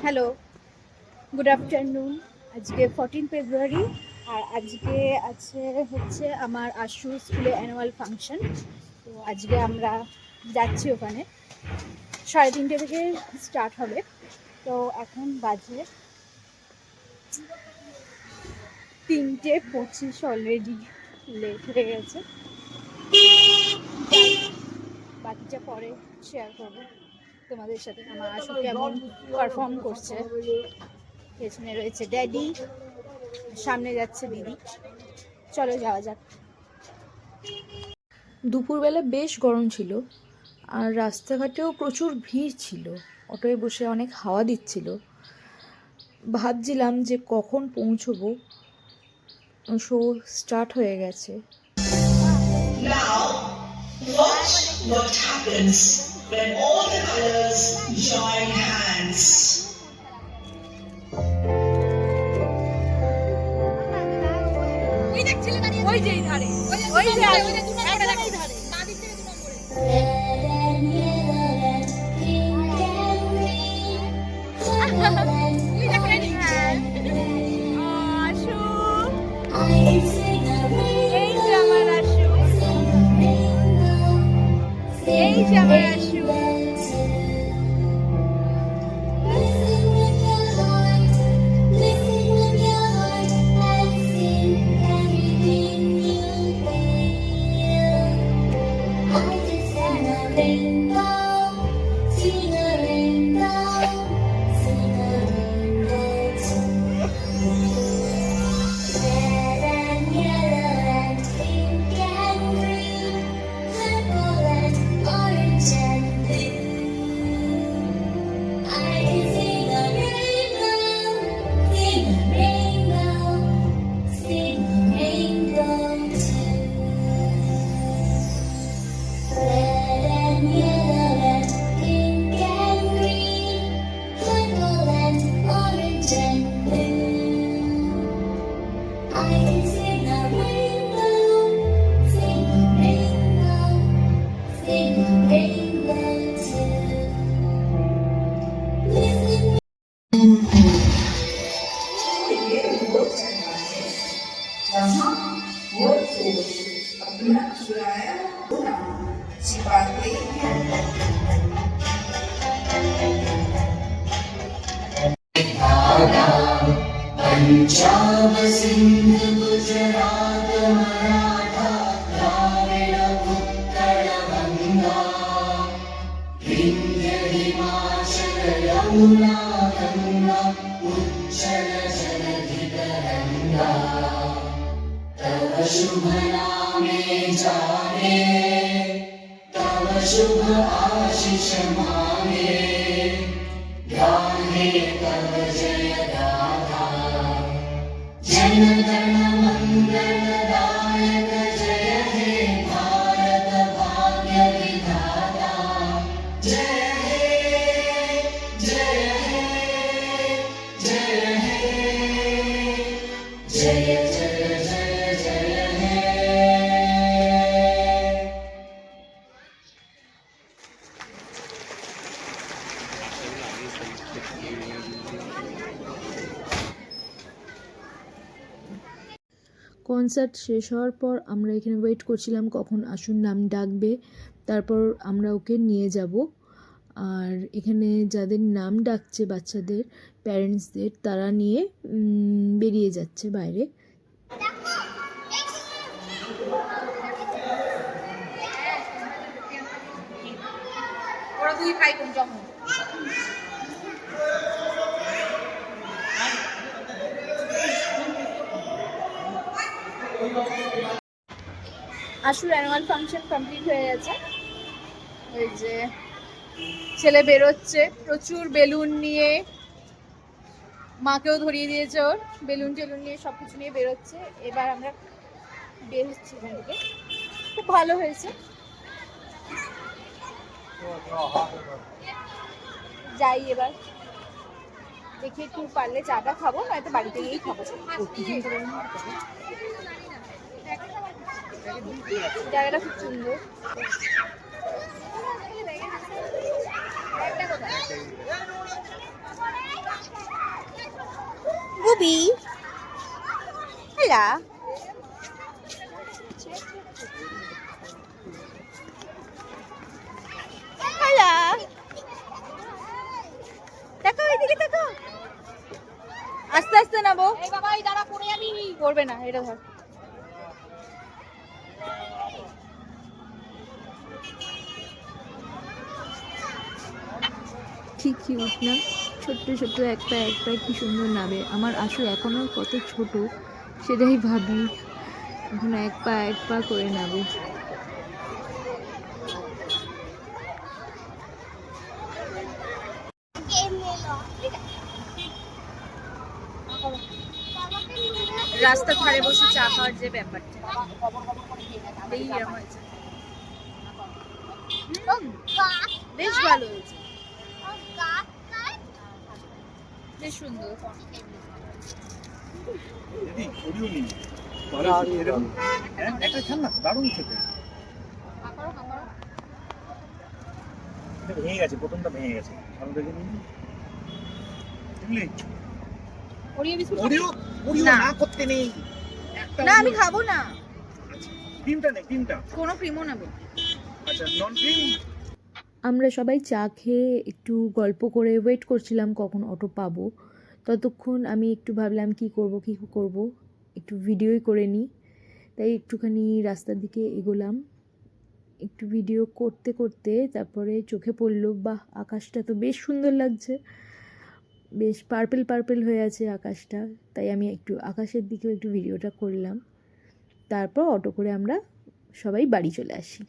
Hello, good afternoon. আজকে 14 ফেব্রুয়ারি আর আজকে আছে হচ্ছে আমার আশু স্কুলে অ্যানুয়াল ফাংশন। তো আজকে আমরা যাচ্ছি ওখানে, 3:30 থেকে স্টার্ট হবে। তো এখন বাজে 3:25, অলরেডি লেট হয়ে গেছে। বাকিটা পরে শেয়ার করবো তোমাদের সাথে। আমার আশু কেমন পারফর্ম করছে। পেছনে রয়েছে ড্যাডি, সামনে যাচ্ছে দিদি। চলো যাওয়া যাক। দুপুরবেলা বেশ গরম ছিল আর রাস্তাঘাটেও প্রচুর ভিড় ছিল। অটোয় বসে অনেক হাওয়া দিচ্ছিল। ভাবছিলাম যে কখন পৌঁছবো। শো স্টার্ট হয়ে গেছে। Now, watch what happens when all the colors join hands. ওই যে ধারে, ওই যে একদমই ধারে। এই যে আমার আশু। पंजाब सिंध गुजरात मराठा द्राविड़ उत्कल गंगा विंध्य हिमाचल यमुना गंगा उच्चल जलधि तरंगा तव शुभ नामे जाने तव शुभ आशीष माने गाहे तव जय गाथा जन गण मंगलदायक जय हे भारत भाग्य विधाता जय हे जय हे जय हे जय जय जय जय हे। কনসার্ট শেষ হওয়ার পর আমরা এখানে ওয়েট করছিলাম কখন আশুর নাম ডাকবে, তারপর আমরা ওকে নিয়ে যাব। আর এখানে যাদের নাম ডাকছে বাচ্চাদের প্যারেন্টসদের, তারা নিয়ে বেরিয়ে যাচ্ছে বাইরে। ওরা দুই ভাই বোন জন্ম। আশুর অ্যানুয়াল ফাংশন কমপ্লিট হয়ে গেছে। ওই যে ছেলে বেরোচ্ছে প্রচুর বেলুন নিয়ে, মাকেও ধরিয়ে দিয়েছে ওর, বেলুন টেলুন নিয়ে সব কিছু নিয়ে বেরোচ্ছে। এবার আমরা বের হচ্ছি এখান থেকে। খুব ভালো হয়েছে। যাই এবার, দেখি একটু পারলে চাটা খাবো, নয়তো বাড়িতে গিয়েই খাবো। জায়গাটা খুব সুন্দর। Ruby. Hello. Hello. দেখো এদিকে দেখো। আস্তে আস্তে নামো। এই বাবা এই দাঁড়া পড়ে যাবি। পড়বে না, এটা ধর। কি কিউট না, ছোট্ট ছোট্ট এক পা কি সুন্দর নাবে। আমার আশু এখনো কত ছোট সেটাই ভাবি, এখন এক পা করে নাবে। রাস্তার ধারে বসে চা খাওয়ার যে ব্যাপারটা, এই এরকম হয়েছে। বেশ ভালো হয়েছে, বেশ সুন্দর। একটা খান না, দারুণ খেতে। এটা ভেঙে গেছে, প্রথমটা ভেঙে গেছে। ভালো দেখে নিন। বুঝলি? ওরিও বিস্কুট ওরিও ওরিও না। না করতে নেই। একটা না, আমি ওরিও। খাবো না। আচ্ছা, ক্রিমটা নেই, ক্রিমটা। কোনো ক্রিমও নেবো। আচ্ছা, নন ক্রিম। আমরা সবাই চা খেয়ে একটু গল্প করে ওয়েট করছিলাম কখন অটো পাবো। ততক্ষণ আমি একটু ভাবলাম কি করব, একটু ভিডিওই করে নিই। তাই একটুখানি রাস্তার দিকে এগোলাম, একটু ভিডিও করতে করতে তারপরে চোখে পড়লো, বাহ আকাশটা তো বেশ সুন্দর লাগছে, বেশ পার্পেল হয়ে আছে আকাশটা। তাই আমি একটু আকাশের দিকেও একটু ভিডিওটা করলাম। তারপর অটো করে আমরা সবাই বাড়ি চলে আসি।